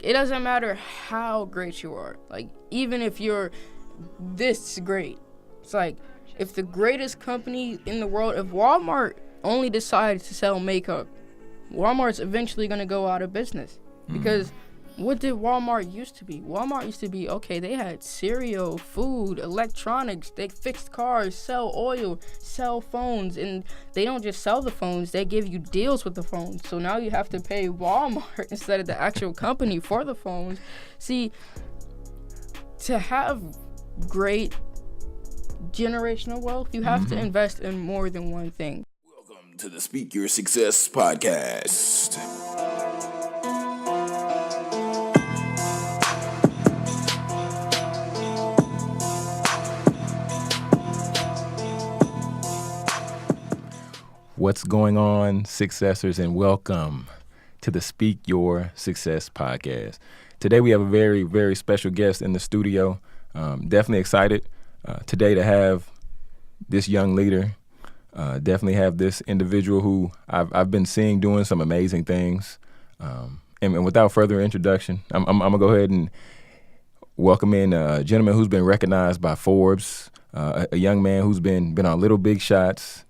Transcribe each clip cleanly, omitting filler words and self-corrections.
it doesn't matter how great you are. Like, even if you're this great, it's like, if the greatest company in the world, if Walmart only decides to sell makeup, Walmart's eventually going to go out of business. Because what did Walmart used to be? Walmart used to be, okay, they had cereal, food, electronics, they fixed cars, sell oil, sell phones, and they don't just sell the phones, they give you deals with the phones. So now you have to pay Walmart instead of the actual company for the phones. See, to have great generational wealth, you have to invest in more than one thing. Welcome to the Speak Your Success podcast. What's going on, successors, and welcome to the Speak Your Success podcast. Today we have a very, very special guest in the studio. Definitely excited today to have this young leader. Definitely have this individual who I've been seeing doing some amazing things. And without further introduction, I'm gonna go ahead and welcome in a gentleman who's been recognized by Forbes, a young man who's been on Little Big Shots.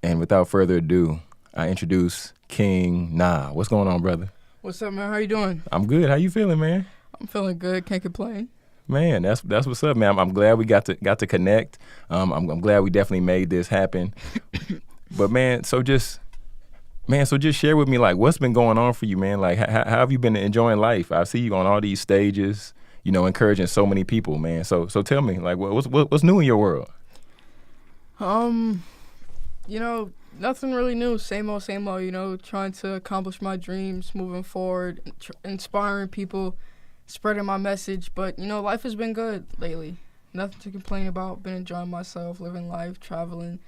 And without further ado, I introduce King Nahh. What's going on, brother? What's up, man? How you doing? I'm good. How you feeling, man? I'm feeling good. Can't complain. Man, that's what's up, man. I'm glad we got to connect. I'm glad we definitely made this happen. But man, so just share with me, like, what's been going on for you, man? Like, how have you been enjoying life? I see you on all these stages, you know, encouraging so many people, man. So tell me, like, what's new in your world? You know, nothing really new. Same old, you know, trying to accomplish my dreams, moving forward, inspiring people, spreading my message. But, you know, life has been good lately. Nothing to complain about. Been enjoying myself, living life, traveling,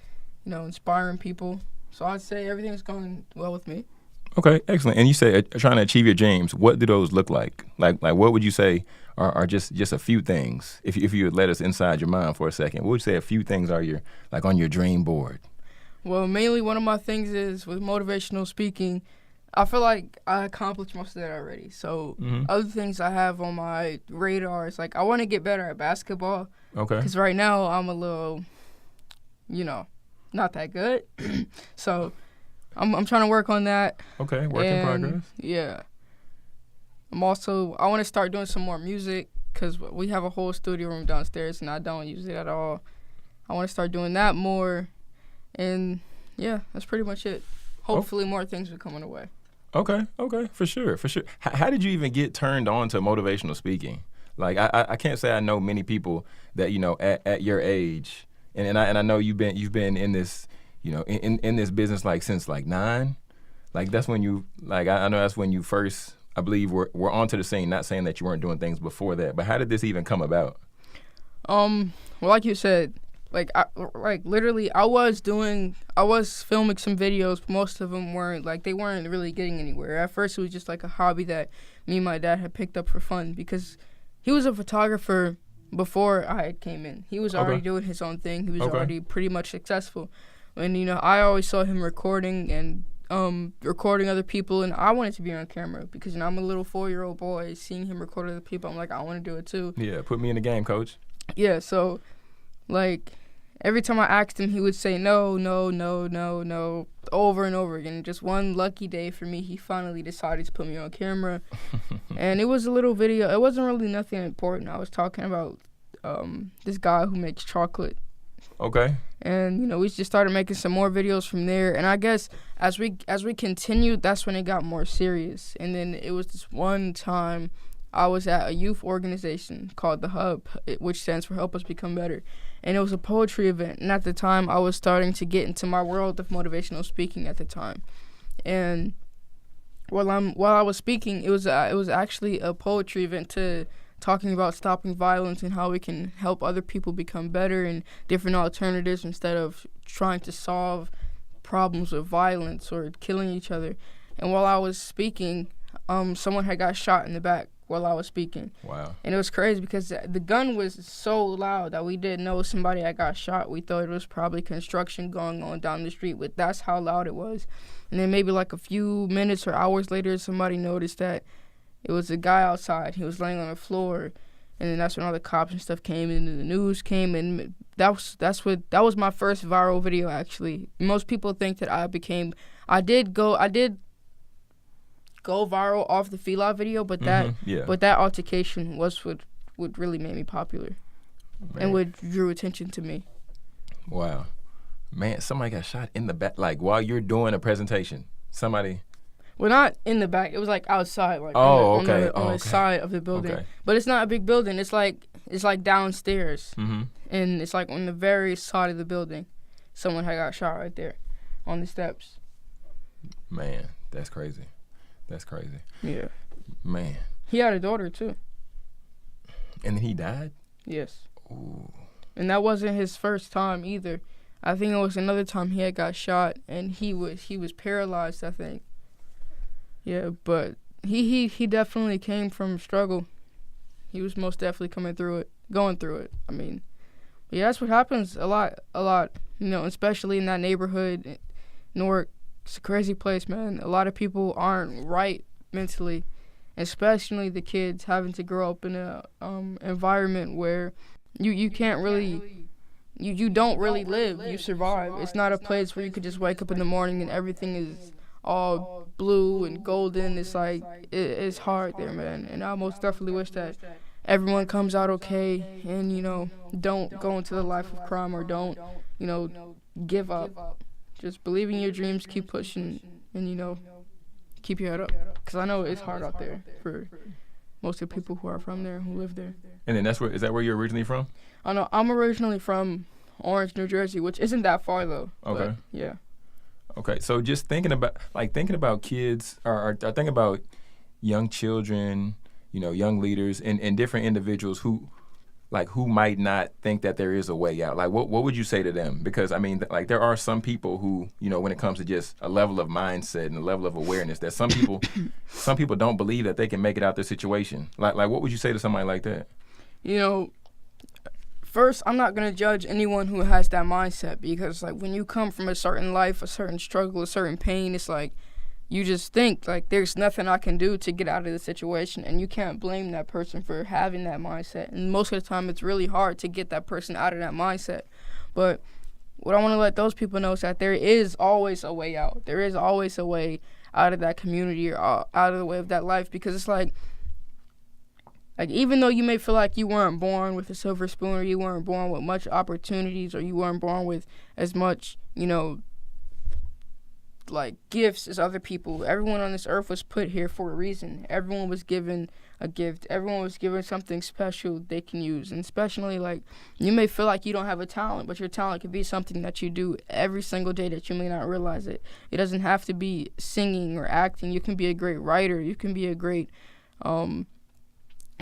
you know, inspiring people. So I'd say everything's going well with me. Okay, excellent. And you say trying to achieve your dreams. What do those look like? Like what would you say are just a few things? If you would let us inside your mind for a second, what would you say a few things are on your dream board? Well, mainly one of my things is with motivational speaking. I feel like I accomplished most of that already. So other things I have on my radar is, like, I want to get better at basketball. Okay. Because right now I'm a little, you know, not that good. So I'm trying to work on that. Okay, work in progress. Yeah. I want to start doing some more music because we have a whole studio room downstairs and I don't use it at all. I want to start doing that more. And, yeah, that's pretty much it. Hopefully more things will come on the way. Okay, for sure. How did you even get turned on to motivational speaking? Like, I can't say I know many people that, you know, at your age, and I know you've been in this, you know, in this business, like, since, like, 9. Like, that's when you, like, I know that's when you first, I believe, were onto the scene, not saying that you weren't doing things before that, but how did this even come about? Well, like you said, I was filming some videos, but most of them they weren't really getting anywhere. At first, it was just like a hobby that me and my dad had picked up for fun because he was a photographer before I came in. He was already doing his own thing. He was already pretty much successful. And, you know, I always saw him recording and recording other people, and I wanted to be on camera because, you know, I'm a little 4-year-old boy. Seeing him record other people, I'm like, I want to do it too. Yeah, put me in the game, coach. Yeah, so, like, every time I asked him, he would say no, over and over again. Just one lucky day for me, he finally decided to put me on camera. And it was a little video. It wasn't really nothing important. I was talking about this guy who makes chocolate. Okay. And, you know, we just started making some more videos from there. And I guess as we continued, that's when it got more serious. And then it was this one time I was at a youth organization called The Hub, which stands for Help Us Become Better. And it was a poetry event. And at the time, I was starting to get into my world of motivational speaking at the time. And while I was speaking, it was actually a poetry event to talking about stopping violence and how we can help other people become better and different alternatives instead of trying to solve problems with violence or killing each other. And while I was speaking, someone had got shot in the back while I was speaking. Wow. And it was crazy because the gun was so loud that we didn't know somebody had got shot. We thought it was probably construction going on down the street, but that's how loud it was. And then maybe like a few minutes or hours later, somebody noticed that It was a guy outside. He was laying on the floor, and then that's when all the cops and stuff came, and the news came, and that was my first viral video. Actually, most people think that I did go viral off the Fila video, but that altercation was what really made me popular, and what drew attention to me. Wow, man! Somebody got shot in the back, like while you're doing a presentation. Somebody. Well, not in the back. It was like outside, like on the side of the building. Okay. But it's not a big building. It's like downstairs, and it's like on the very side of the building. Someone had got shot right there, on the steps. Man, that's crazy. That's crazy. Yeah. Man. He had a daughter too. And he died? Yes. Ooh. And that wasn't his first time either. I think it was another time he had got shot, and he was paralyzed, I think. Yeah, but he definitely came from struggle. He was most definitely going through it. I mean, yeah, that's what happens a lot. You know, especially in that neighborhood, Newark. It's a crazy place, man. A lot of people aren't right mentally, especially the kids having to grow up in a environment where you can't really. You don't really live. You survive. It's not a place where you could just wake up in the morning and everything is all blue and golden. It's like it's hard there, man. And I most definitely wish that everyone comes out okay and, you know, don't go into the life of crime or don't, you know, give up. Just believe in your dreams, keep pushing, and, you know, keep your head up. Because I know it's hard out there for most of the people who are from there, who live there. And then is that where you're originally from? I know. I'm originally from Orange, New Jersey, which isn't that far, though. Okay. But, yeah. Okay, so just thinking about kids, or thinking about young children, you know, young leaders, and different individuals who might not think that there is a way out. Like, what would you say to them? Because, I mean, like, there are some people who, you know, when it comes to just a level of mindset and a level of awareness, that some people don't believe that they can make it out their situation. Like, what would you say to somebody like that? You know, first, I'm not going to judge anyone who has that mindset, because, like, when you come from a certain life, a certain struggle, a certain pain, it's like you just think, like, there's nothing I can do to get out of the situation, and you can't blame that person for having that mindset. And most of the time, it's really hard to get that person out of that mindset. But what I want to let those people know is that there is always a way out. There is always a way out of that community or out of the way of that life, because it's like even though you may feel like you weren't born with a silver spoon, or you weren't born with much opportunities, or you weren't born with as much, you know, like, gifts as other people, everyone on this earth was put here for a reason. Everyone was given a gift. Everyone was given something special they can use. And especially, like, you may feel like you don't have a talent, but your talent could be something that you do every single day that you may not realize it. It doesn't have to be singing or acting. You can be a great writer. You can be a great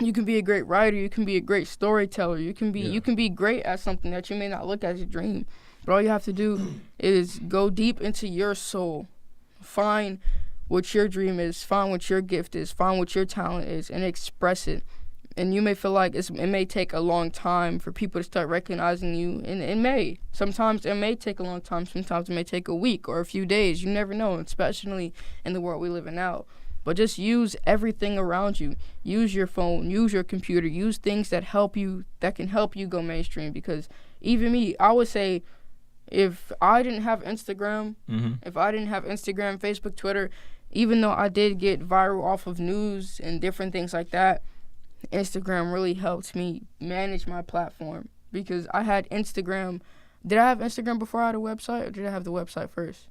you can be a great writer. You can be a great storyteller. You can be great at something that you may not look as a dream. But all you have to do is go deep into your soul, find what your dream is, find what your gift is, find what your talent is, and express it. And you may feel like it may take a long time for people to start recognizing you, and it may. Sometimes it may take a long time. Sometimes it may take a week or a few days. You never know, especially in the world we live in now. But just use everything around you. Use your phone, use your computer, use things that can help you go mainstream. Because even me, I would say, if I didn't have Instagram, Facebook, Twitter, even though I did get viral off of news and different things like that, Instagram really helped me manage my platform. Because I had Instagram. Did I have Instagram before I had a website, or did I have the website first?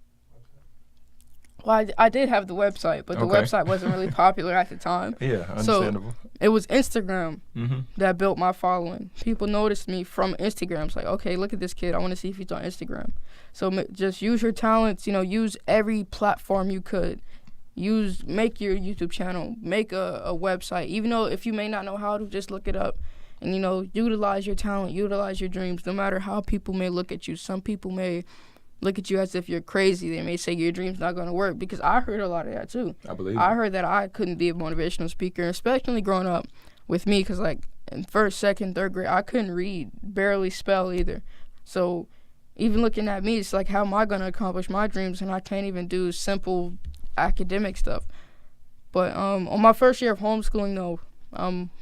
Well, I did have the website, but the website wasn't really popular at the time. Yeah, understandable. So it was Instagram that built my following. People noticed me from Instagram. It's like, okay, look at this kid. I want to see if he's on Instagram. So just use your talents. You know, use every platform you could. Make your YouTube channel. Make a website. Even though if you may not know how to, just look it up. And, you know, utilize your talent. Utilize your dreams. No matter how people may look at you. Some people may look at you as if you're crazy. They may say your dream's not going to work, because I heard a lot of that too. I believe I heard that I couldn't be a motivational speaker, especially growing up with me, because, like, in first, second, third grade, I couldn't read, barely spell either. So even looking at me, it's like, how am I going to accomplish my dreams, and I can't even do simple academic stuff? But on my first year of homeschooling, though,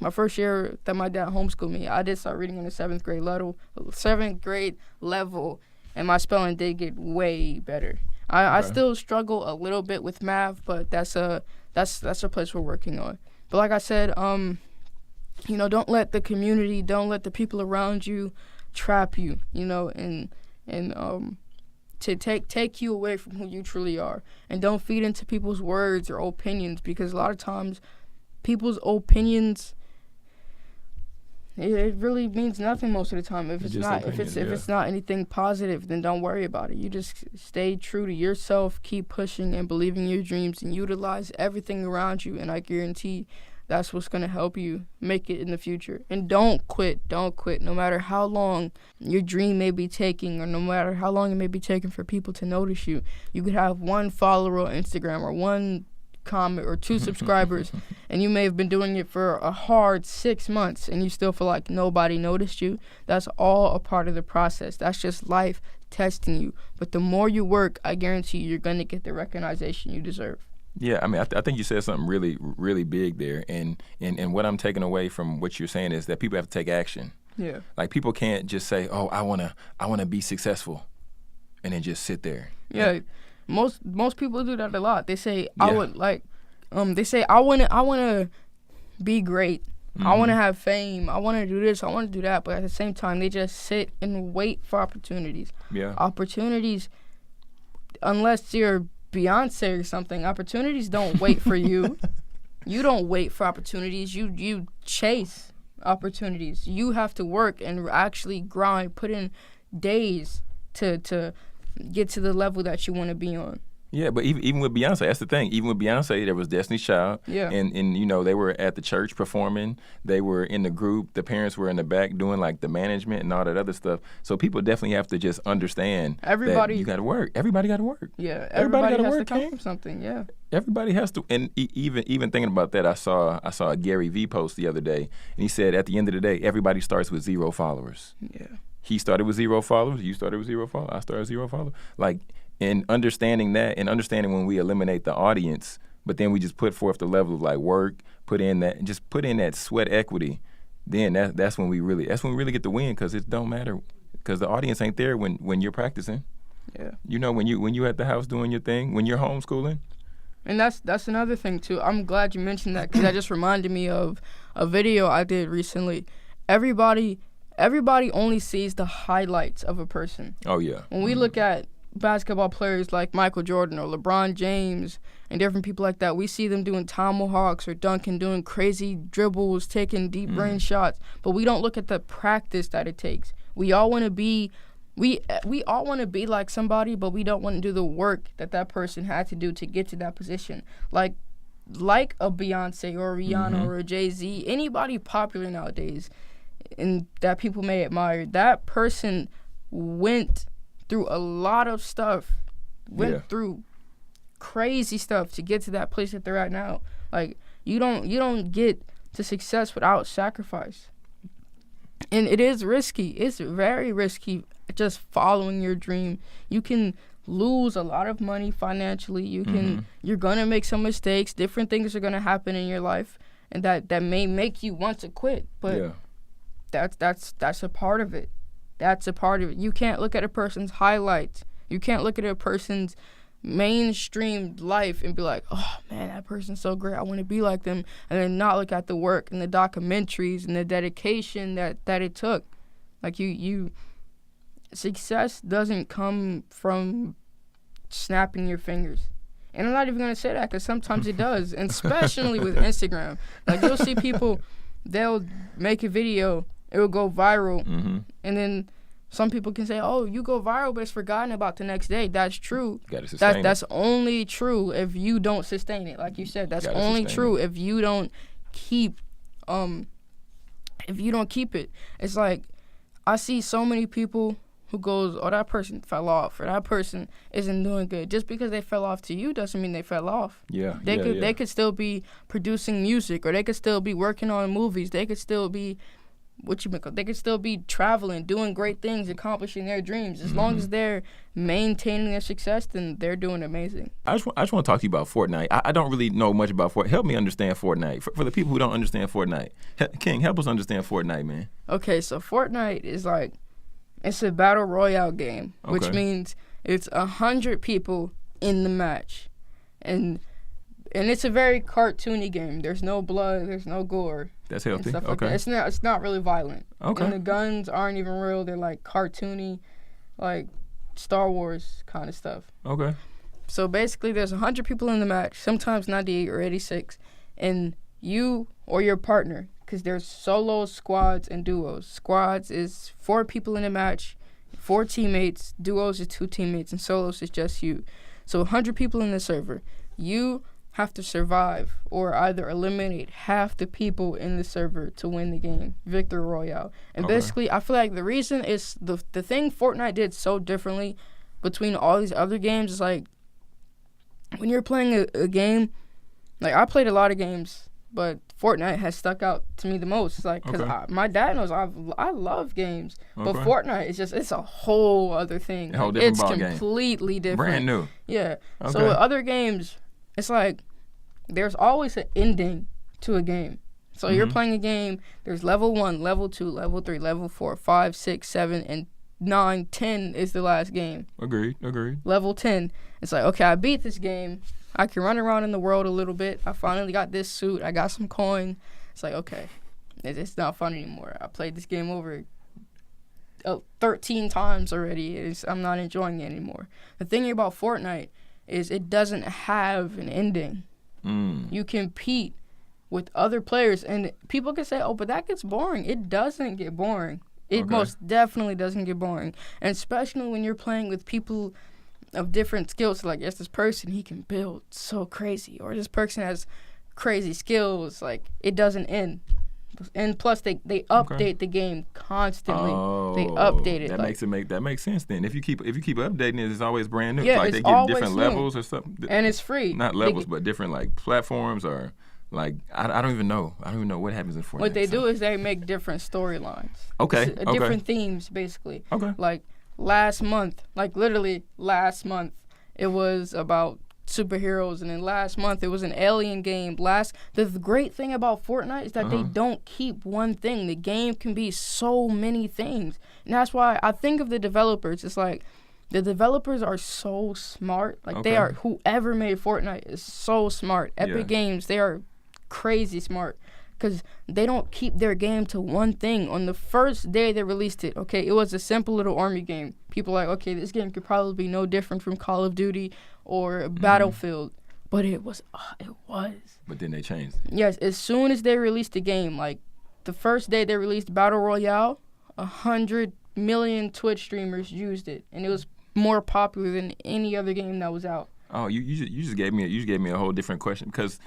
my first year that my dad homeschooled me, I did start reading on the seventh grade level, and my spelling did get way better. I still struggle a little bit with math, but that's a place we're working on. But like I said, don't let the community, don't let the people around you trap you, and to take you away from who you truly are. And don't feed into people's words or opinions, because a lot of times people's opinions, it really means nothing most of the time. If it's not anything positive, then don't worry about it. You just stay true to yourself, keep pushing and believing your dreams, and utilize everything around you, and I guarantee that's what's going to help you make it in the future. And don't quit. No matter how long your dream may be taking, or no matter how long it may be taking for people to notice you. You could have 1 follower on Instagram, or 1 comment, or 2 subscribers, and you may have been doing it for a hard 6 months, and you still feel like nobody noticed you. That's all a part of the process. That's just life testing you. But the more you work, I guarantee you're going to get the recognition you deserve. Yeah, I mean, I think you said something really, really big there, and what I'm taking away from what you're saying is that people have to take action. Yeah. Like, people can't just say, "Oh, I wanna be successful," and then just sit there. Yeah, most people do that a lot. They say, "I would like," they say, "I wanna be great. I wanna have fame. I wanna do this. I wanna do that." But at the same time, they just sit and wait for opportunities. Yeah. Opportunities, unless you're Beyonce or something, opportunities don't wait for you. You don't wait for opportunities. You chase opportunities. You have to work and actually grind, put in days to get to the level that you want to be on. Yeah, but even with Beyonce, that's the thing. Even with Beyonce, there was Destiny's Child. Yeah. And they were at the church performing. They were in the group. The parents were in the back doing, like, the management and all that other stuff. So people definitely have to just understand that you got to work. Everybody got to work. Yeah, everybody has work, to come from something, yeah. Everybody has to. And even thinking about that, I saw a Gary Vee post the other day, and he said, at the end of the day, everybody starts with 0 followers. Yeah. He started with 0 followers. You started with 0 followers. I started with 0 followers. Like, and understanding that, and understanding when we eliminate the audience, but then we just put forth the level of, like, work, put in that sweat equity, then that's when we really get the win, because it don't matter, because the audience ain't there when you're practicing. Yeah. When you at the house doing your thing, when you're homeschooling. And that's another thing too. I'm glad you mentioned that, because that just reminded me of a video I did recently. Everybody only sees the highlights of a person. Oh yeah. When we look at basketball players like Michael Jordan or LeBron James and different people like that, we see them doing tomahawks or dunking, doing crazy dribbles, taking deep range shots, but we don't look at the practice that it takes. We all want to be like somebody, but we don't want to do the work that person had to do to get to that position. Like a Beyonce or a Rihanna or a Jay-Z, anybody popular nowadays and that people may admire, that person went through a lot of stuff, through crazy stuff to get to that place that they're at now. Like, you don't get to success without sacrifice. And it is risky. It's very risky just following your dream. You can lose a lot of money financially. You're gonna make some mistakes. Different things are gonna happen in your life, and that may make you want to quit. But that's a part of it. That's a part of it. You can't look at a person's highlights. You can't look at a person's mainstream life and be like, "Oh man, that person's so great, I want to be like them," and then not look at the work and the documentaries and the dedication that it took. Like, you success doesn't come from snapping your fingers. And I'm not even gonna say that, because sometimes it does, and especially with Instagram. Like, you'll see people, they'll make a video, it will go viral, and then some people can say, "Oh, you go viral, but it's forgotten about the next day." That's true. That's only true if you don't sustain it. Like you said, that's only true if you don't keep it. It's like, I see so many people who goes, "Oh, that person fell off," or "that person isn't doing good." Just because they fell off to you doesn't mean they fell off. They could still be producing music, or they could still be working on movies. They could still be they could still be traveling, doing great things, accomplishing their dreams. As long as they're maintaining their success, then they're doing amazing. I just want to talk to you about Fortnite. I don't really know much about Fortnite. Help me understand Fortnite. For the people who don't understand Fortnite, King, help us understand Fortnite, man. Okay, so Fortnite is it's a battle royale game, which means it's 100 people in the match, and it's a very cartoony game. There's no blood, there's no gore. That's healthy. Stuff like that. It's not really violent. Okay. And the guns aren't even real. They're like cartoony, like Star Wars kind of stuff. Okay. So basically, there's 100 people in the match, sometimes 98 or 86, and you or your partner, because there's solos, squads, and duos. Squads is 4 people in a match, 4 teammates. Duos is 2 teammates, and solos is just you. So 100 people in the server. You have to survive or either eliminate half the people in the server to win the game. Victory Royale. And basically, I feel like the reason is the thing Fortnite did so differently between all these other games is like when you're playing a game, like I played a lot of games, but Fortnite has stuck out to me the most. It's like, because my dad knows I love games, but Fortnite is it's a whole other thing. A whole different ball game. It's completely different. Brand new. Yeah. Okay. So with other games, it's like there's always an ending to a game. So you're playing a game, there's level 1, level 2, level 3, level 4, 5, 6, 7, and 9, 10 is the last game. Agreed. Level 10, it's like, okay, I beat this game. I can run around in the world a little bit. I finally got this suit. I got some coin. It's like, okay, it's not fun anymore. I played this game over 13 times already. I'm not enjoying it anymore. The thing about Fortnite is it doesn't have an ending. You compete with other players, and people can say, oh, but that gets boring. It doesn't get boring. It most definitely doesn't get boring, and especially when you're playing with people of different skills. Like, yes, this person, he can build so crazy, or this person has crazy skills. Like, it doesn't end. And plus, they update the game constantly. They update it. That makes sense then. If you keep updating it, it's always brand new. Yeah, like it's they give always different new. levels or something. And it's free. Not levels, but different like platforms or like I don't even know. I don't even know what happens in Fortnite. What they do is they make different storylines. Okay. Different themes basically. Okay. Like literally last month, it was about superheroes, and then last month it was an alien game. The great thing about Fortnite is that they don't keep one thing. The game can be so many things, and that's why I think of the developers. It's like the developers are so smart. Like they are, whoever made Fortnite is so smart. Epic Games, they are crazy smart, because they don't keep their game to one thing. On the first day they released it, it was a simple little army game. People are like, okay, this game could probably be no different from Call of Duty or Battlefield. But it was. But then they changed it. Yes, as soon as they released the game, like the first day they released Battle Royale, 100 million Twitch streamers used it, and it was more popular than any other game that was out. Oh, you just gave me a whole different question because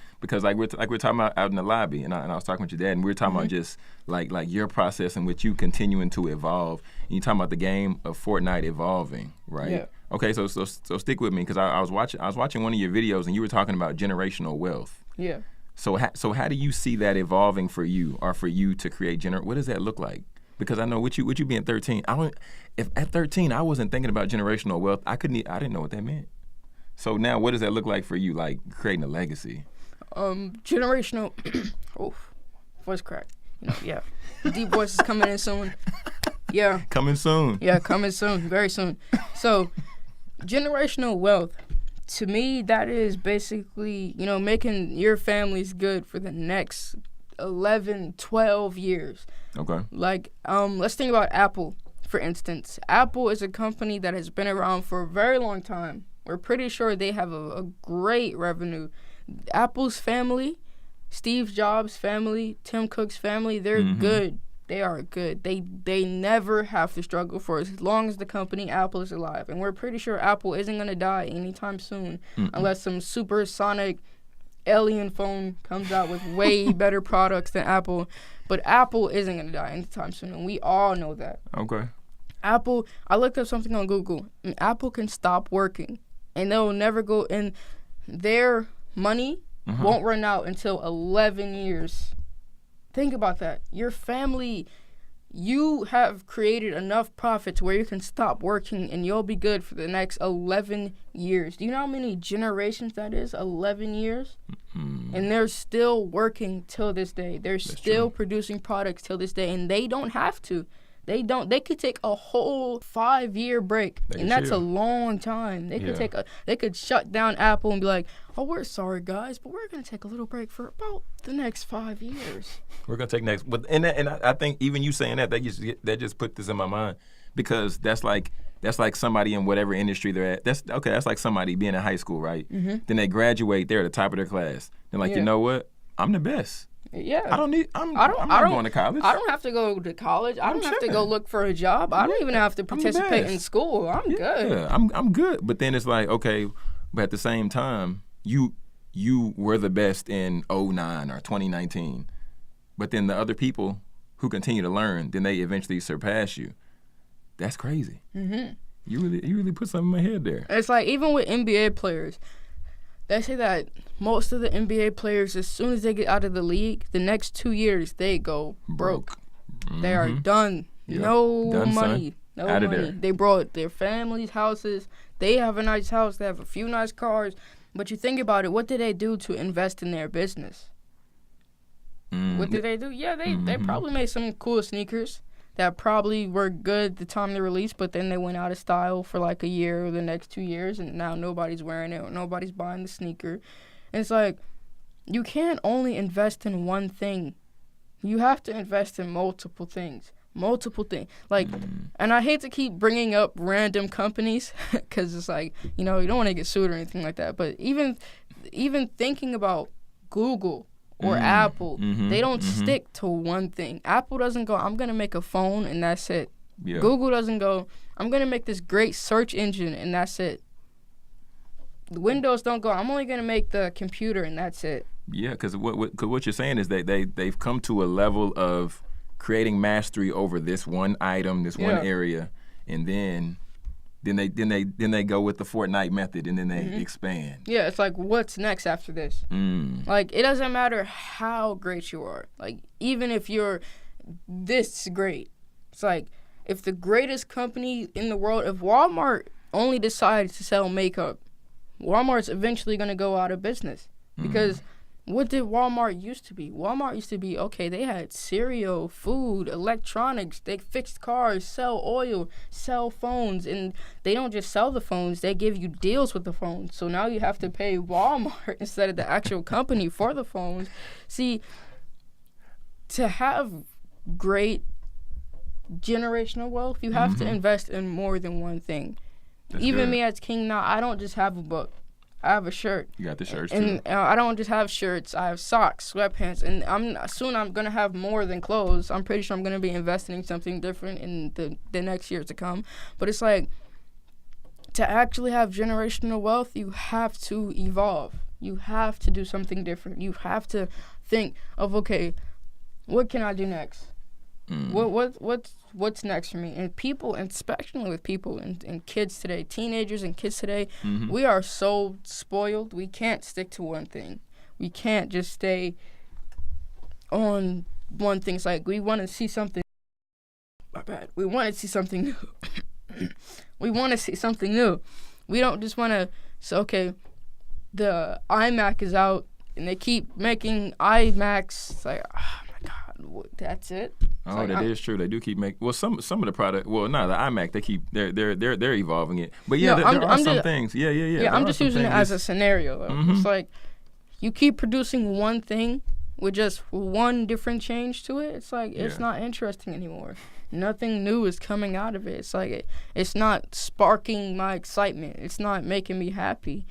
like we're talking about out in the lobby, and I was talking with your dad, and we were talking about just like your process in which you continuing to evolve, and you talking about the game of Fortnite evolving, right? Yeah. Okay, so stick with me, because I was watching one of your videos, and you were talking about generational wealth. Yeah. So how do you see that evolving for you, or for you to create what does that look like? Because I know with you being 13, if at 13 I wasn't thinking about generational wealth, I didn't know what that meant. So now, what does that look like for you, like creating a legacy? Generational, voice crack. Yeah. Deep voice is coming in soon. Yeah. Coming soon. Yeah, coming soon, very soon. So, generational wealth, to me, that is basically, making your families good for the next 11, 12 years. Okay. Like, let's think about Apple, for instance. Apple is a company that has been around for a very long time. We're pretty sure they have a great revenue. Apple's family, Steve Jobs' family, Tim Cook's family, they're good. They are good. They never have to struggle for as long as the company Apple is alive. And we're pretty sure Apple isn't going to die anytime soon unless some supersonic alien phone comes out with way better products than Apple. But Apple isn't going to die anytime soon, and we all know that. Okay. Apple, I looked up something on Google, and Apple can stop working, and they'll never go, and their money won't run out until 11 years. Think about that. Your family, you have created enough profits where you can stop working and you'll be good for the next 11 years. Do you know how many generations that is? 11 years? Mm-hmm. And they're still working till this day. They're still producing products till this day, and they don't have to. They could take a whole 5-year break, and that's a long time. They could shut down Apple and be like, "Oh, we're sorry, guys, but we're gonna take a little break for about the next 5 years." We're gonna take next, but I think even you saying that just put this in my mind, because that's like somebody in whatever industry they're at. That's like somebody being in high school, right? Mm-hmm. Then they graduate, they're at the top of their class. They're like, you know what? I'm the best. Yeah. I'm not going to college. I don't have to go to college. I don't have to go look for a job. I don't even have to participate in school. I'm good. Yeah, I'm good. But then it's like, okay, but at the same time, you were the best in 2009 or 2019. But then the other people who continue to learn, then they eventually surpass you. That's crazy. Mm-hmm. You really put something in my head there. It's like even with NBA players, they say that most of the NBA players, as soon as they get out of the league, the next 2 years, they go broke. Mm-hmm. They are done. Yep. No done, money. Son. No out money. Of there. They brought their families' houses. They have a nice house. They have a few nice cars. But you think about it, what did they do to invest in their business? What did they do? Yeah, they probably made some cool sneakers that probably were good the time they released, but then they went out of style for like a year or the next 2 years, and now nobody's wearing it or nobody's buying the sneaker. And it's like, you can't only invest in one thing. You have to invest in multiple things. Like, and I hate to keep bringing up random companies because it's like, you don't want to get sued or anything like that. But even thinking about Google or Apple, they don't stick to one thing. Apple doesn't go, I'm going to make a phone and that's it. Yeah. Google doesn't go, I'm going to make this great search engine and that's it. Windows don't go, I'm only going to make the computer and that's it. Yeah, because what you're saying is that they've come to a level of creating mastery over this one item, this one area, and then they go with the Fortnite method, and then they expand. Yeah, it's like, what's next after this? Like, it doesn't matter how great you are. Like, even if you're this great, it's like, if the greatest company in the world, if Walmart only decides to sell makeup, Walmart's eventually going to go out of business. Because what did Walmart used to be? Walmart used to be, they had cereal, food, electronics. They fixed cars, sell oil, sell phones. And they don't just sell the phones. They give you deals with the phones. So now you have to pay Walmart instead of the actual company for the phones. See, to have great generational wealth, you have to invest in more than one thing. That's Even good. Me as King Nahh, I don't just have a book. I have a shirt. You got the shirts and too. I don't just have shirts. I have socks, sweatpants, and I'm gonna have more than clothes. I'm pretty sure I'm gonna be investing in something different in the next years to come. But it's like, to actually have generational wealth, you have to evolve. You have to do something different. You have to think of, what can I do next? What's next for me? And people, and especially with people and kids today, teenagers and kids today, we are so spoiled. We can't stick to one thing. We can't just stay on one thing. It's like, we want to see something. My bad. We want to see something new. We want to see something new. We don't just want to say, the iMac is out, and they keep making iMacs. It's like, that's it. It's that is true. They do keep making. Well, some of the product. Well, no, the iMac. They keep. They're evolving it. But yeah, there are some things. Yeah. Yeah, I'm just using it as a scenario. It's like, you keep producing one thing with just one different change to it. It's like, it's not interesting anymore. Nothing new is coming out of it. It's like, it's not sparking my excitement. It's not making me happy.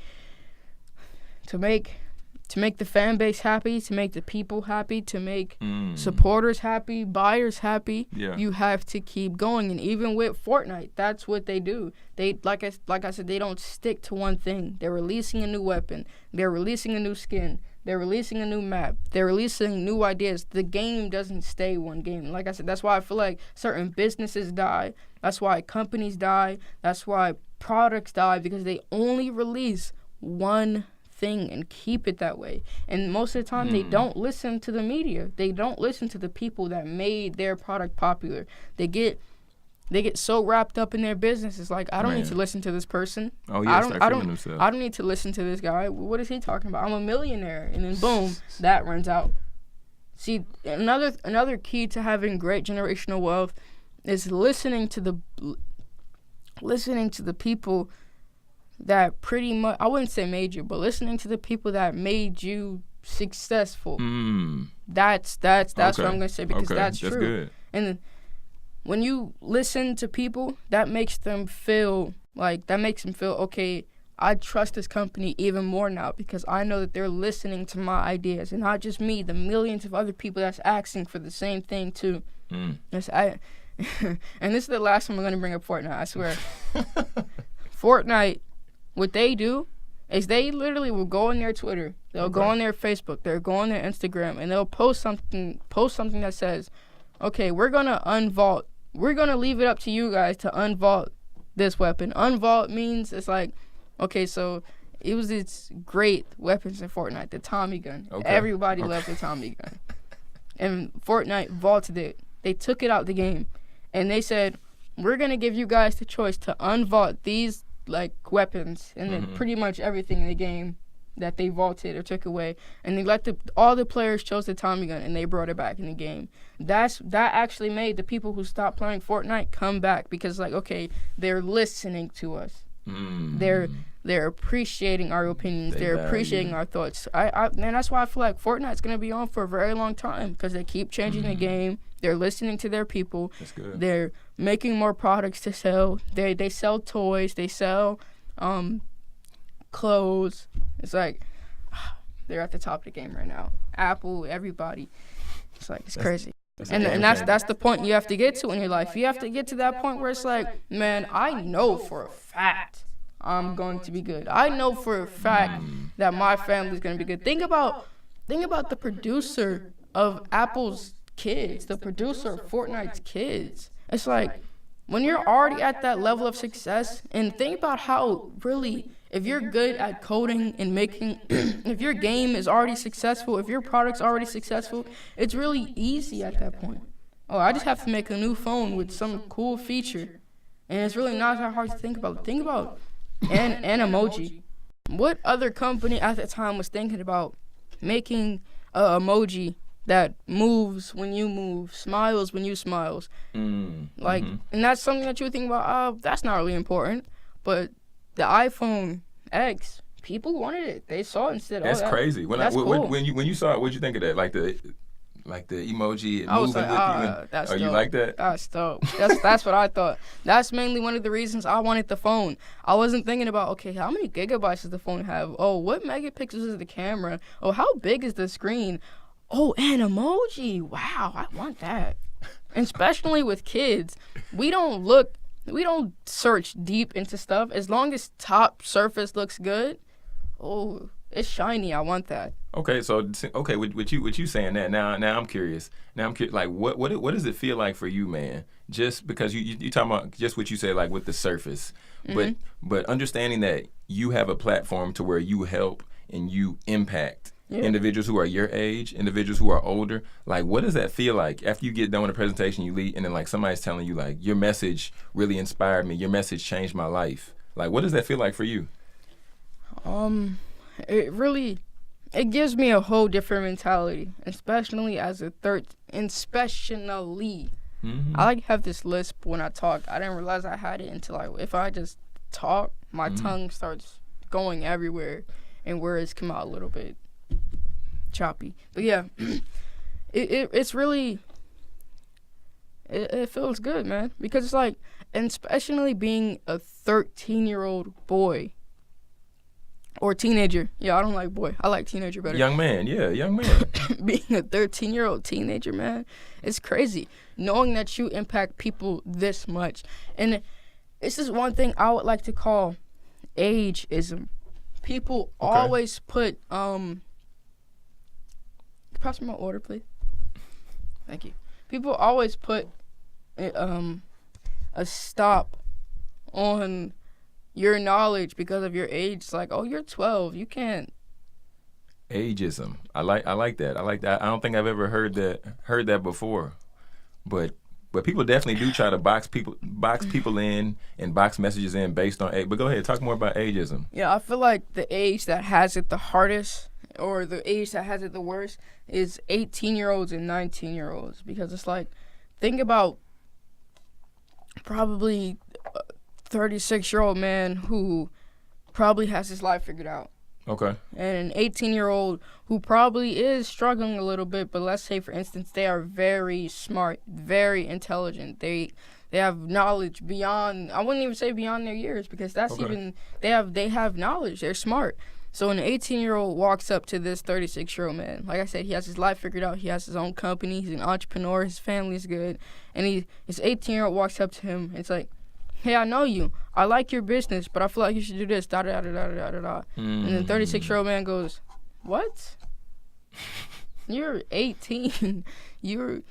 To make the fan base happy, to make the people happy, to make supporters happy, buyers happy, you have to keep going. And even with Fortnite, that's what they do. They like I said, they don't stick to one thing. They're releasing a new weapon. They're releasing a new skin. They're releasing a new map. They're releasing new ideas. The game doesn't stay one game. Like I said, that's why I feel like certain businesses die. That's why companies die. That's why products die, because they only release one thing and keep it that way. And most of the time, they don't listen to the media. They don't listen to the people that made their product popular. They get so wrapped up in their business. It's like, I don't need to listen to this person. Oh yeah, I don't need to listen to this guy. What is he talking about? I'm a millionaire. And then boom, that runs out. See, another key to having great generational wealth is listening to the people that pretty much, I wouldn't say made you, but listening to the people that made you successful. That's what I'm gonna say, because that's true. Good. And when you listen to people, that makes them feel okay, I trust this company even more now because I know that they're listening to my ideas, and not just me, the millions of other people that's asking for the same thing too. And this is the last time I'm going to bring up Fortnite, I swear. Fortnite, what they do is they literally will go on their Twitter, they'll go on their Facebook, they'll go on their Instagram, and they'll post something that says, okay, we're going to leave it up to you guys to unvault this weapon. Unvault means it's like, okay, so it was these great weapons in Fortnite, the Tommy gun. Everybody loved the Tommy gun. And Fortnite vaulted it. They took it out the game. And they said, we're going to give you guys the choice to unvault these like weapons and then pretty much everything in the game that they vaulted or took away. And they let all the players chose the Tommy gun and they brought it back in the game. That actually made the people who stopped playing Fortnite come back because like, okay, they're listening to us. They're appreciating our opinions. They're appreciating our thoughts. And that's why I feel like Fortnite's gonna be on for a very long time because they keep changing the game. They're listening to their people. That's good. They're making more products to sell. They sell toys. They sell clothes. It's like they're at the top of the game right now. Apple, everybody. It's like it's crazy. And that's the point you have to get to in your life. You have to get to that point where it's like, man, I know for a fact I'm going to be good. I know for a fact that my family's going to be good. Think about the producer of Apple's kids, the producer of Fortnite's kids. It's like when you're already at that level of success, and think about how really, if you're good at coding and making, if your game is already successful, if your product's already successful, it's really easy at that point. Oh, I just have to make a new phone with some cool feature. And it's really not that hard to think about. Think about Animoji. What other company at the time was thinking about making an emoji that moves when you move, smiles when you smiles? And that's something that you would think about, that's not really important. But the iPhone X, people wanted it. They saw it and said, that's crazy. That's cool. When you saw it, what'd you think of that? Like the emoji moving with you? That's dope. You like that? That's dope. That's what I thought. That's mainly one of the reasons I wanted the phone. I wasn't thinking about, okay, how many gigabytes does the phone have? Oh, what megapixels is the camera? Oh, how big is the screen? Oh, Animoji. Wow, I want that. And especially with kids, we don't search deep into stuff. As long as top surface looks good, oh, it's shiny. I want that. Okay, so with you saying that, now I'm curious. Like what does it feel like for you, man? Just because you talking about just what you said, like with the surface, but understanding that you have a platform to where you help and you impact individuals who are your age, individuals who are older. Like, what does that feel like after you get done with a presentation, you leave, and then like somebody's telling you like your message really inspired me, your message changed my life. Like, what does that feel like for you? It gives me a whole different mentality, especially as a especially. I like have this lisp when I talk. I didn't realize I had it until if I just talk, my tongue starts going everywhere and words come out a little bit choppy. But yeah, it's really, it feels good, man, because it's like, and especially being a 13-year-old boy. Or teenager. Yeah, I don't like boy. I like teenager better. Young man. Being a 13-year-old teenager, man, it's crazy. Knowing that you impact people this much. And this is one thing I would like to call ageism. People always put, pass me my order, please. Thank you. People always put a stop on your knowledge because of your age. It's like, oh, you're 12. You can't Ageism. I like that. I like that. I don't think I've ever heard that before. But people definitely do try to box people in and box messages in based on age. But go ahead, talk more about ageism. Yeah, I feel like the age that has it the hardest, or the age that has it the worst, is 18-year-olds and 19-year-olds. Because it's like, think about probably a 36-year-old man who probably has his life figured out. Okay. And an 18-year-old who probably is struggling a little bit, but let's say, for instance, they are very smart, very intelligent. They have knowledge beyond, I wouldn't even say beyond their years, because that's Okay. even, they have knowledge. They're smart. So an 18-year-old walks up to this 36-year-old man. Like I said, he has his life figured out. He has his own company. He's an entrepreneur. His family's good. And his 18-year-old walks up to him. And it's like, hey, I know you. I like your business, but I feel like you should do this, da-da-da-da-da-da-da. And then 36-year-old man goes, what? You're 18. You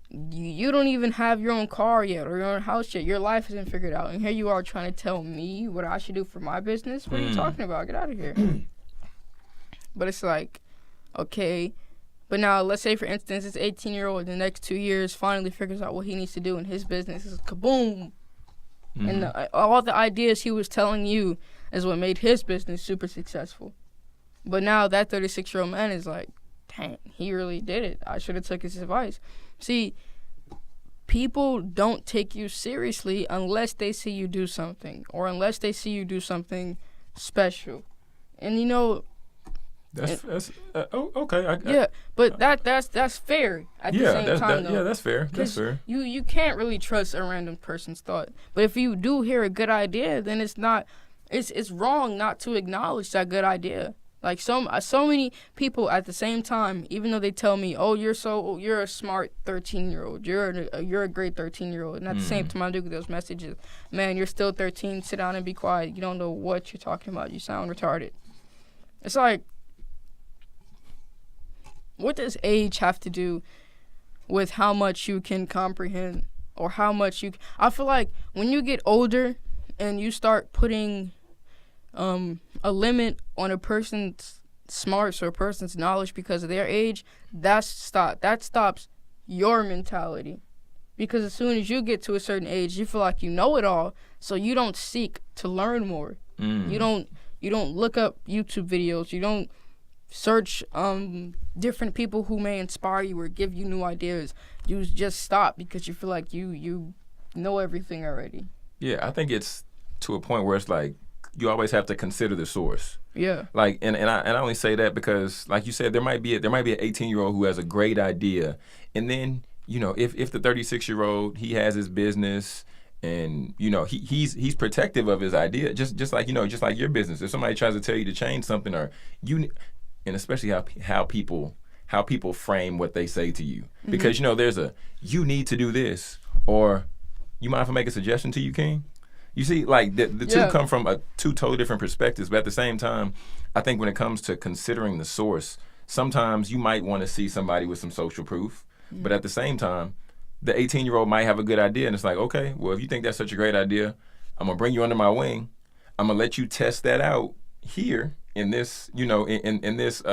don't even have your own car yet or your own house yet. Your life isn't figured out. And here you are trying to tell me what I should do for my business? What are you talking about? Get out of here. But it's like, okay. But now, let's say, for instance, this 18-year-old in the next 2 years finally figures out what he needs to do in his business. It's kaboom. And all the ideas he was telling you is what made his business super successful. But now that 36-year-old man is like, dang, he really did it. I should have took his advice. See, people don't take you seriously unless they see you do something, or unless they see you do something special. And you know, okay. But that's fair at the same time, though. Yeah, that's fair. That's fair. You can't really trust a random person's thought. But if you do hear a good idea, then it's wrong not to acknowledge that good idea. Like so many people at the same time, even though they tell me, "Oh, you're a smart 13-year-old. You're a great 13-year-old," and at the same time, I do get those messages, "Man, you're still 13. Sit down and be quiet. You don't know what you're talking about. You sound retarded." It's like, what does age have to do with how much you can comprehend, or how much you? I feel like when you get older and you start putting a limit on a person's smarts or a person's knowledge because of their age, that stops your mentality. Because as soon as you get to a certain age, you feel like you know it all, so you don't seek to learn more. You don't look up YouTube videos. You don't search different people who may inspire you or give you new ideas. You just stop because you feel like you know everything already. Yeah, I think it's to a point where it's like you always have to consider the source. Yeah. Like, and I only say that because, like you said, there might be an 18-year-old who has a great idea, and then if the 36-year-old, he has his business, and he's protective of his idea, just like your business. If somebody tries to tell you to change something, or and especially how people frame what they say to you, because there's you need to do this, or you mind if I make a suggestion to you, King? You see, like the two come from two totally different perspectives, but at the same time, I think when it comes to considering the source, sometimes you might want to see somebody with some social proof, but at the same time, the 18-year-old might have a good idea, and it's like, okay, well, if you think that's such a great idea, I'm gonna bring you under my wing. I'm gonna let you test that out here in this, in this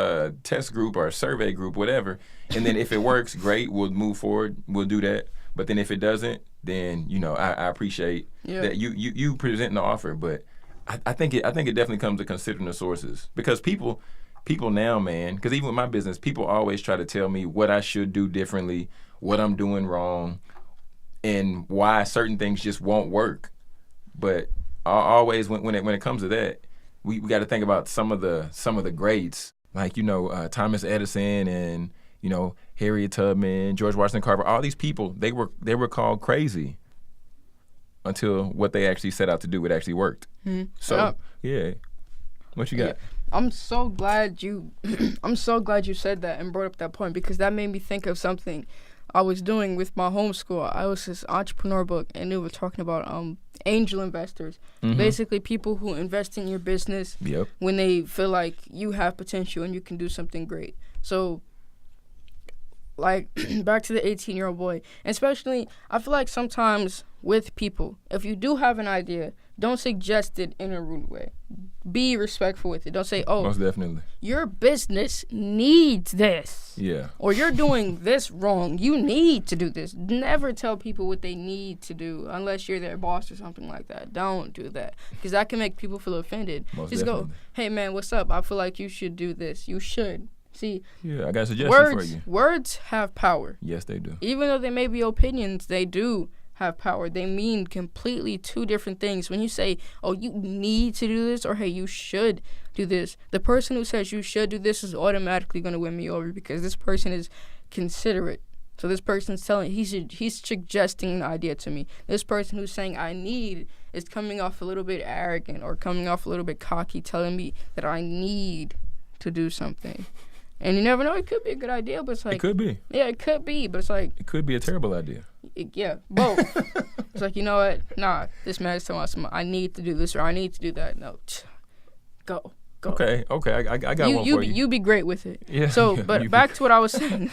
test group or survey group, whatever. And then if it works, great, we'll move forward. We'll do that. But then if it doesn't, then I appreciate that you presenting the offer. But I think it definitely comes to considering the sources, because people now, man, because even with my business, people always try to tell me what I should do differently, what I'm doing wrong, and why certain things just won't work. But always when it comes to that, we got to think about some of the greats, like Thomas Edison and Harriet Tubman, George Washington Carver. All these people, they were called crazy until what they actually set out to do, it actually worked. So yeah, what you got? I'm so glad you said that and brought up that point, because that made me think of something I was doing with my homeschool. I was this entrepreneur book, and it was talking about angel investors, basically people who invest in your business when they feel like you have potential and you can do something great. So, like, back to the 18-year-old boy, and especially, I feel like sometimes with people, if you do have an idea, don't suggest it in a rude way. Be respectful with it. Don't say, oh, most definitely, your business needs this. Yeah. Or you're doing this wrong. You need to do this. Never tell people what they need to do unless you're their boss or something like that. Don't do that because that can make people feel offended. Most Just definitely. go, hey, man, what's up? I feel like you should do this. You should. See, Yeah, I got a suggestion for you. Words have power. Yes, they do. Even though they may be opinions, they do have power. They mean completely two different things. When you say, oh, you need to do this, or hey, you should do this, the person who says you should do this is automatically going to win me over because this person is considerate. So this person's he's suggesting an idea to me. This person who's saying I need is coming off a little bit arrogant or coming off a little bit cocky, telling me that I need to do something. And you never know, it could be a good idea, but it's like... It could be. Yeah, it could be, but it's like... It could be a terrible idea. Yeah, both. It's like, you know what? Nah, this man is telling us I need to do this or I need to do that. No, go. Okay, I got one for you. You be great with it. Yeah. So, but back to what I was saying.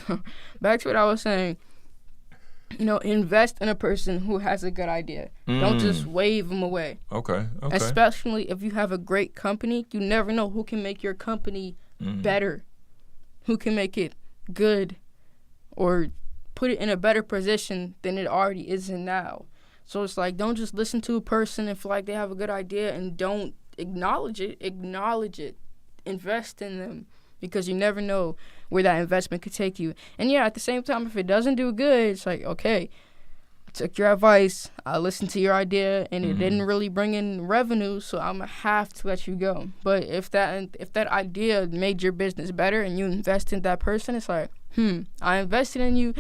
You know, invest in a person who has a good idea. Don't just wave them away. Okay. Especially if you have a great company, you never know who can make your company better. Who can make it good or put it in a better position than it already is in now. So it's like, don't just listen to a person and feel like they have a good idea and don't acknowledge it. Acknowledge it. Invest in them because you never know where that investment could take you. And yeah, at the same time, if it doesn't do good, it's like, okay, I took your advice, I listened to your idea, and it didn't really bring in revenue, so I'm going to have to let you go. But if that idea made your business better and you invest in that person, it's like, I invested in you,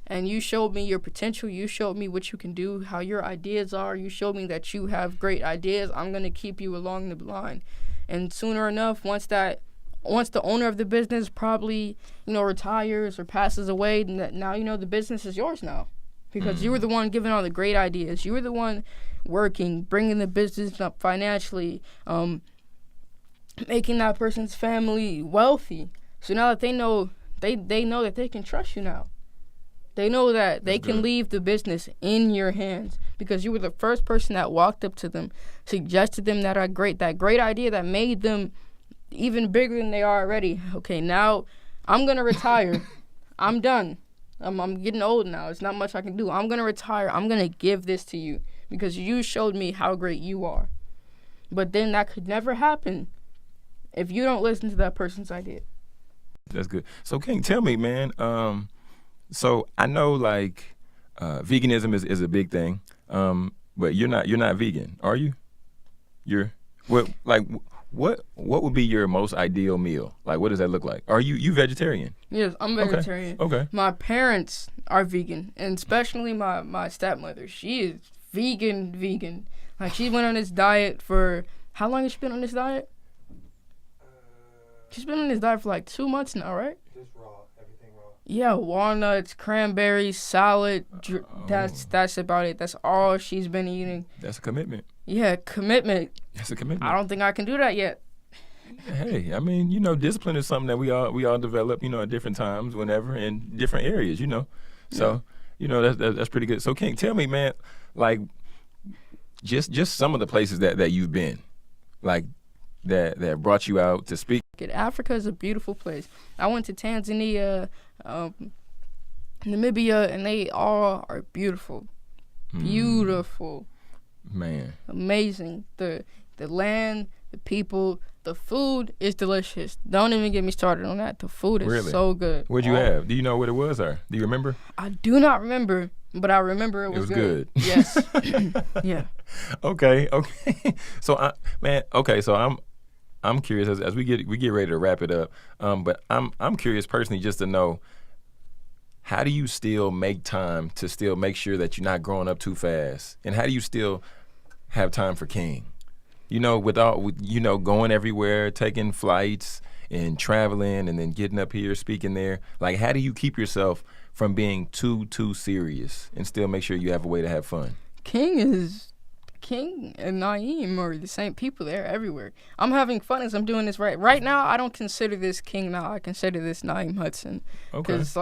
and you showed me your potential. You showed me what you can do, how your ideas are. You showed me that you have great ideas. I'm going to keep you along the line. And sooner enough, once the owner of the business probably, retires or passes away, now, the business is yours now. Because you were the one giving all the great ideas. You were the one working, bringing the business up financially, making that person's family wealthy. So now that they know that they can trust you now. They know that they can leave the business in your hands because you were the first person that walked up to them, suggested them that great idea that made them even bigger than they are already. Okay, now I'm going to retire. I'm done. I'm getting old now. It's not much I can do. I'm going to retire. I'm going to give this to you because you showed me how great you are. But then that could never happen if you don't listen to that person's idea. That's good. So, King, tell me, man, so I know, veganism is a big thing, but you're not vegan, are you? What would be your most ideal meal? Like, what does that look like? Are you vegetarian? Yes, I'm vegetarian. Okay. My parents are vegan, and especially my stepmother. She is vegan. Like, she went on this diet for, how long has she been on this diet? She's been on this diet for 2 months now, right? Just raw, everything raw. Yeah, walnuts, cranberries, salad. That's about it. That's all she's been eating. That's a commitment. Yeah, commitment. That's a commitment. I don't think I can do that yet. Hey, I mean, discipline is something that we all develop, at different times, whenever, in different areas, So, that's pretty good. So, King, tell me, man, just some of the places that you've been, that brought you out to speak. Africa is a beautiful place. I went to Tanzania, Namibia, and they all are beautiful. Beautiful. Man. Amazing. The land, the people, the food is delicious. Don't even get me started on that. The food is so good. What'd you have? Do you know what it was, or do you remember? I do not remember, but I remember it was good. Yes. Yeah. Okay. So, I'm curious as we get ready to wrap it up. But I'm curious personally just to know, how do you still make time to still make sure that you're not growing up too fast? And how do you still have time for King? Going everywhere, taking flights and traveling and then getting up here, speaking there. How do you keep yourself from being too serious and still make sure you have a way to have fun? King and Naeem are the same people. They're everywhere. I'm having fun as I'm doing this right now. I don't consider this King now. I consider this Naeem Hudson. Okay. Because,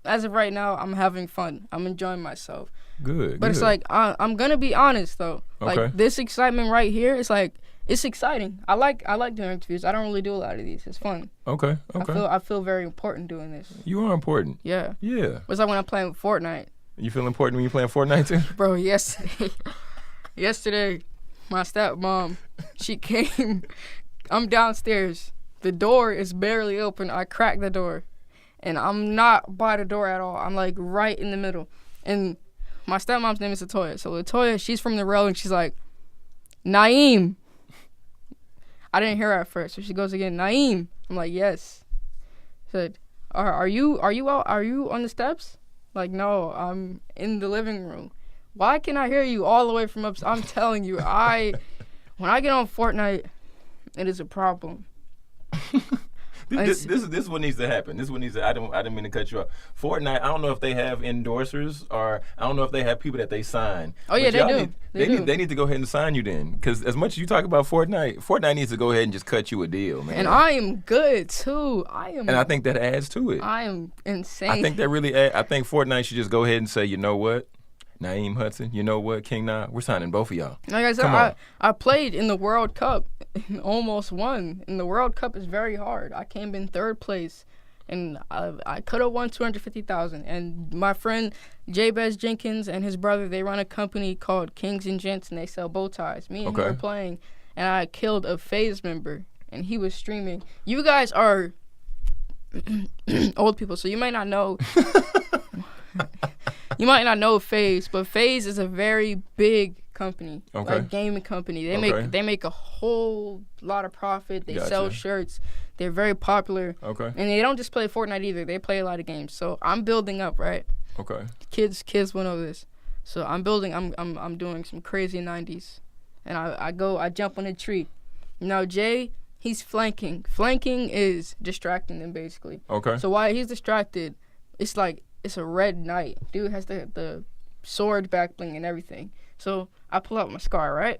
as of right now, I'm having fun. I'm enjoying myself. Good. But it's like I'm gonna be honest though. Okay. Like this excitement right here, it's like it's exciting. I like doing interviews. I don't really do a lot of these. It's fun. Okay. I feel very important doing this. You are important. Yeah. Yeah. It's like when I'm playing with Fortnite. You feel important when you're playing Fortnite too? Bro, yesterday, my stepmom, she came. I'm downstairs. The door is barely open. I cracked the door. And I'm not by the door at all. I'm like right in the middle. And my stepmom's name is Latoya. So Latoya, she's from the railing. She's like, Naeem. I didn't hear her at first. So she goes again, Naeem. I'm like, yes. She said, are you out? Are you on the steps? Like, no, I'm in the living room. Why can't I hear you all the way from upstairs? I'm telling you, when I get on Fortnite, it is a problem. This is what needs to happen. This is what needs to. I didn't mean to cut you off. Fortnite. I don't know if they have endorsers or I don't know if they have people that they sign. Oh yeah, they do. They need to go ahead and sign you then, because as much as you talk about Fortnite needs to go ahead and just cut you a deal, man. And I am good too. And I think that adds to it. I am insane. I think that really. I think Fortnite should just go ahead and say, you know what, Naeem Hudson, you know what, King Nahh, we're signing both of y'all. Like I said, I played in the World Cup and almost won. And the World Cup is very hard. I came in third place, and I could have won $250,000. And my friend Jabez Jenkins and his brother, they run a company called Kings and Gents, and they sell bow ties. Me and him were playing, and I killed a FaZe member, and he was streaming. You guys are old people, so you might not know. You might not know FaZe, but FaZe is a very big company, like gaming company. They make a whole lot of profit. They sell shirts. They're very popular. Okay. And they don't just play Fortnite either. They play a lot of games. So I'm building up, right? Okay. Kids went over this. So I'm building. I'm doing some crazy 90s, and I jump on a tree. Now Jay, he's flanking. Flanking is distracting them basically. Okay. So while he's distracted, it's like it's a red knight. Dude has the sword back bling and everything. So I pull out my scar, right?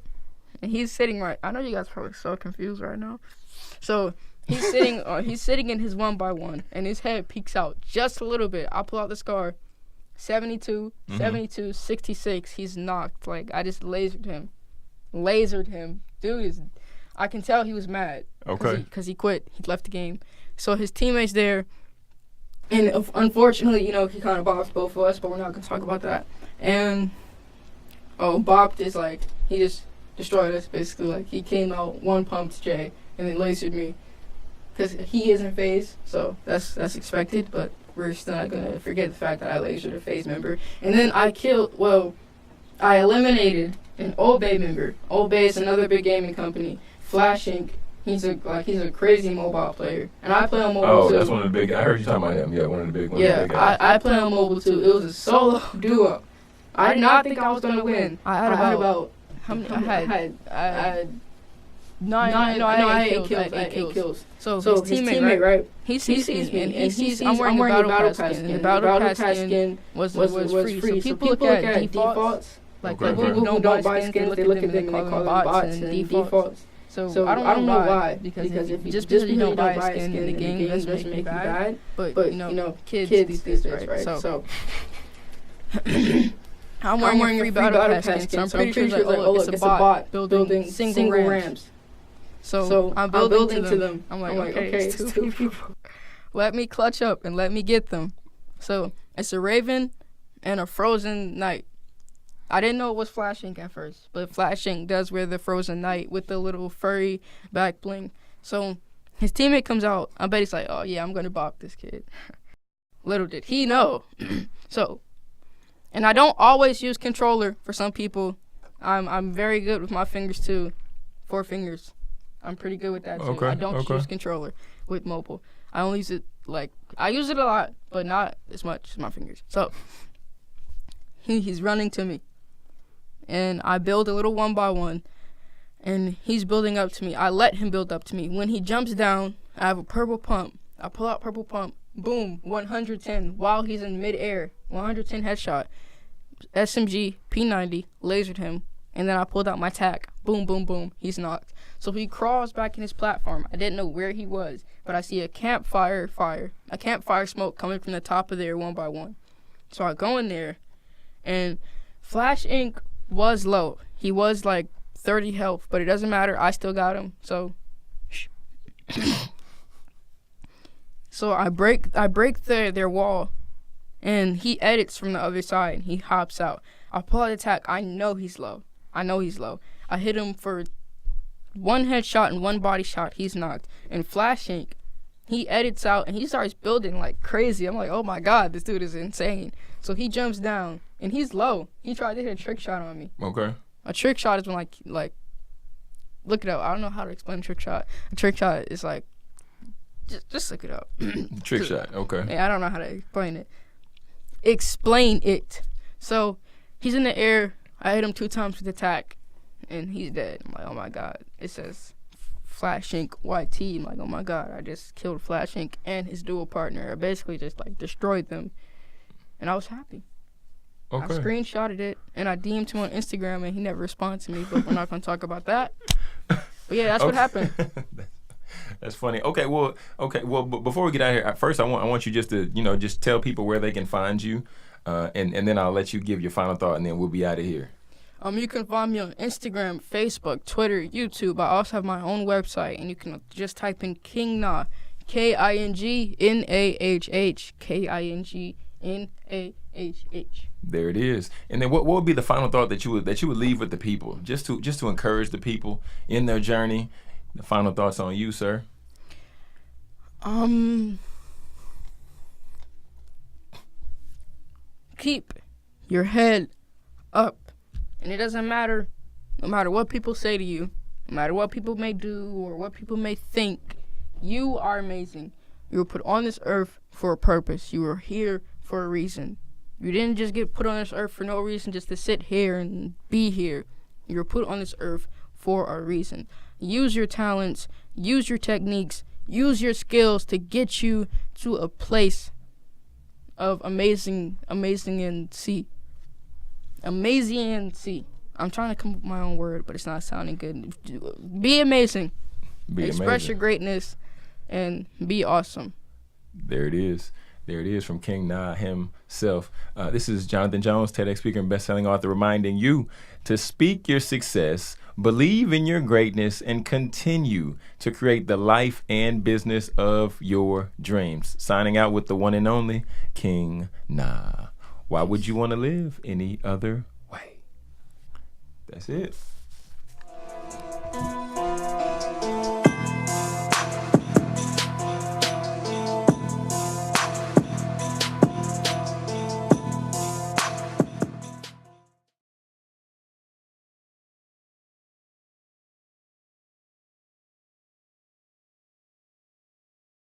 And he's sitting right. I know you guys are probably so confused right now. So he's sitting in his 1x1, and his head peeks out just a little bit. I pull out the scar. 72, 66. He's knocked. Like, I just lasered him. Dude I can tell he was mad. Okay. Because he quit. He left the game. So his teammates there. And unfortunately, he kind of bopped both of us, but we're not going to talk about that. And, bopped is like, he just destroyed us, basically. Like, he came out, one pumped Jay, and then lasered me. Because he isn't FaZe, so that's expected, but we're still not going to forget the fact that I lasered a FaZe member. And then I eliminated an Old Bay member. Old Bay is another big gaming company. Flash Inc. He's a crazy mobile player, and I play on mobile too. Oh, that's one of the big. I heard you talking about him. Yeah, one of the big ones. Yeah, I play on mobile too. It was a solo duo. I did not think I was gonna win. I had about how many? I had 8 kills. So his teammate, right? He sees me, and he sees I'm wearing a battle pass skin. The battle pass skin was free. So people look at defaults. Like people who don't buy skins, they look at them and they call them bots and defaults. So I don't know why, because if you don't buy a skin in the game, doesn't make you bad. But kids these days, right? So I'm wearing a free battle pass skin, so I'm pretty sure it's a bot building single ramps. So I'm building to them. I'm like, okay, it's two people. Let me clutch up and let me get them. So it's a Raven and a Frozen Knight. I didn't know it was Flash Inc. at first, but Flash Inc. does wear the Frozen Knight with the little furry back bling. So his teammate comes out. I bet he's like, oh, yeah, I'm going to bop this kid. Little did he know. And I don't always use controller for some people. I'm very good with my fingers, too. 4 fingers. I'm pretty good with that, too. Okay, I don't use controller with mobile. I only use it, I use it a lot, but not as much as my fingers. So he's running to me. And I build a little 1x1, and he's building up to me. I let him build up to me. When he jumps down, I have a purple pump. I pull out purple pump. Boom, 110 while he's in midair. 110 headshot. SMG, P90, lasered him, and then I pulled out my tac. Boom, boom, boom. He's knocked. So he crawls back in his platform. I didn't know where he was, but I see a campfire smoke coming from the top of their 1x1. So I go in there, and Flash Inc. was low. He was like 30 health, but it doesn't matter. I still got him. So I break their wall, and he edits from the other side. He hops out. I pull out the attack. I know he's low. I hit him for one headshot and one body shot. He's knocked. And Flash Inc., he edits out and he starts building like crazy. I'm like, oh my God, this dude is insane. So he jumps down and he's low. He tried to hit a trick shot on me. Okay. A trick shot is when like look it up. I don't know how to explain a trick shot. A trick shot is like just look it up. Trick shot. Okay. Yeah, I don't know how to explain it. Explain it. So he's in the air. I hit him 2 times with attack, and he's dead. I'm like, oh my God. It says Flash Inc. YT. I'm like, oh my God. I just killed Flash Inc. and his dual partner. I basically just like destroyed them, and I was happy. Okay. I screenshotted it, and I DM'd him on Instagram, and he never responded to me, but we're not going to talk about that. But yeah, that's what happened. That's funny. Okay, well, but before we get out of here, first I want you just to, just tell people where they can find you, and then I'll let you give your final thought, and then we'll be out of here. You can find me on Instagram, Facebook, Twitter, YouTube. I also have my own website, and you can just type in King Nahh, KINGNAHH, KINGNAHH. There it is. And then what would be the final thought that you would leave with the people, just to encourage the people in their journey? The final thoughts on you, sir. Keep your head up. And it doesn't matter, no matter what people say to you, no matter what people may do or what people may think, you are amazing. You were put on this earth for a purpose. You were here for a reason. You didn't just get put on this earth for no reason just to sit here and be here. You were put on this earth for a reason. Use your talents, use your techniques, use your skills to get you to a place of amazing and see. I'm trying to come up with my own word, but it's not sounding good. Be amazing. Express your greatness and be awesome. There it is. There it is from King Nahh himself. This is Jonathan Jones, TEDx speaker and best-selling author, reminding you to speak your success, believe in your greatness, and continue to create the life and business of your dreams. Signing out with the one and only King Nahh. Why would you want to live any other way? That's it.